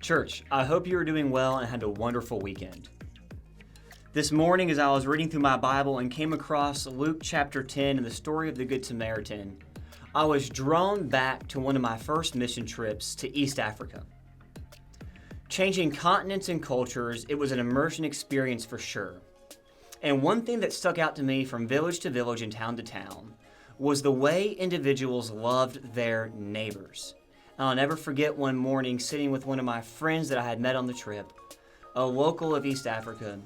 Church, I hope you are doing well and had a wonderful weekend. This morning, as I was reading through my Bible and came across Luke chapter 10 and the story of the Good Samaritan, I was drawn back to one of my first mission trips to East Africa. Changing continents and cultures, it was an immersion experience for sure. And one thing that stuck out to me from village to village and town to town was the way individuals loved their neighbors. And I'll never forget one morning sitting with one of my friends that I had met on the trip, a local of East Africa,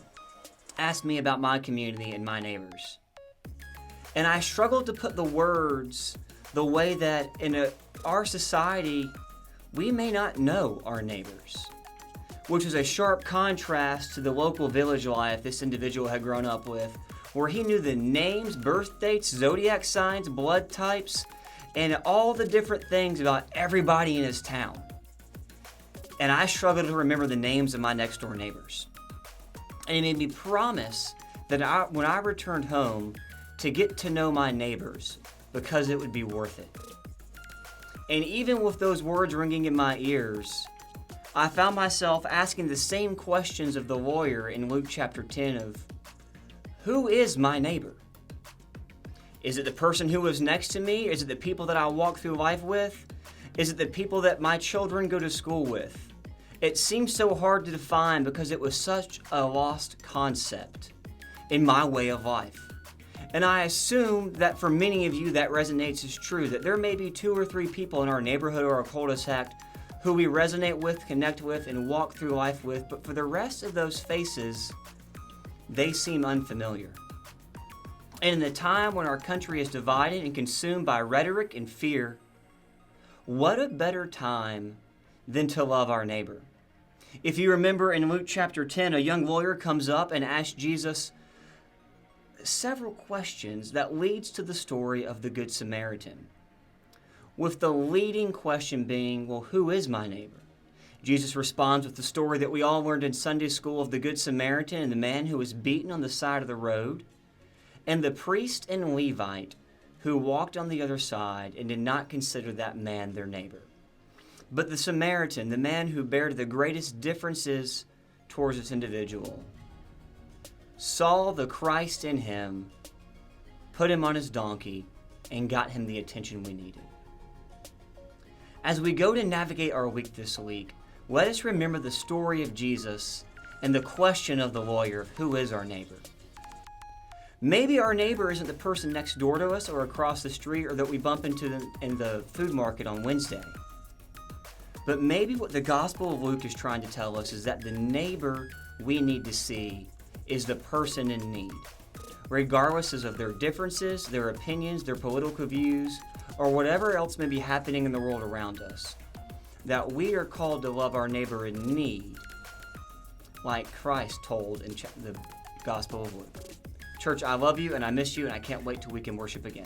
asked me about my community and my neighbors. And I struggled to put the words the way that in our society, we may not know our neighbors, which was a sharp contrast to the local village life this individual had grown up with, where he knew the names, birth dates, zodiac signs, blood types, and all the different things about everybody in his town. And I struggled to remember the names of my next door neighbors. And it made me promise that when I returned home to get to know my neighbors, because it would be worth it. And even with those words ringing in my ears, I found myself asking the same questions of the lawyer in Luke chapter 10 of, who is my neighbor? Is it the person who lives next to me? Is it the people that I walk through life with? Is it the people that my children go to school with? It seems so hard to define because it was such a lost concept in my way of life. And I assume that for many of you that resonates as true, that there may be 2 or 3 people in our neighborhood or our cul-de-sac who we resonate with, connect with, and walk through life with, but for the rest of those faces, they seem unfamiliar. And in the time when our country is divided and consumed by rhetoric and fear, what a better time than to love our neighbor. If you remember in Luke chapter 10, a young lawyer comes up and asks Jesus several questions that leads to the story of the Good Samaritan, with the leading question being, well, who is my neighbor? Jesus responds with the story that we all learned in Sunday school of the Good Samaritan and the man who was beaten on the side of the road, and the priest and Levite who walked on the other side and did not consider that man their neighbor. But the Samaritan, the man who bared the greatest differences towards this individual, saw the Christ in him, put him on his donkey, and got him the attention we needed. As we go to navigate our week this week, let us remember the story of Jesus and the question of the lawyer of who is our neighbor. Maybe our neighbor isn't the person next door to us or across the street or that we bump into in the food market on Wednesday. But maybe what the Gospel of Luke is trying to tell us is that the neighbor we need to see is the person in need, regardless of their differences, their opinions, their political views, or whatever else may be happening in the world around us. That we are called to love our neighbor in need, like Christ told in the Gospel of Luke. Church, I love you and I miss you and I can't wait till we can worship again.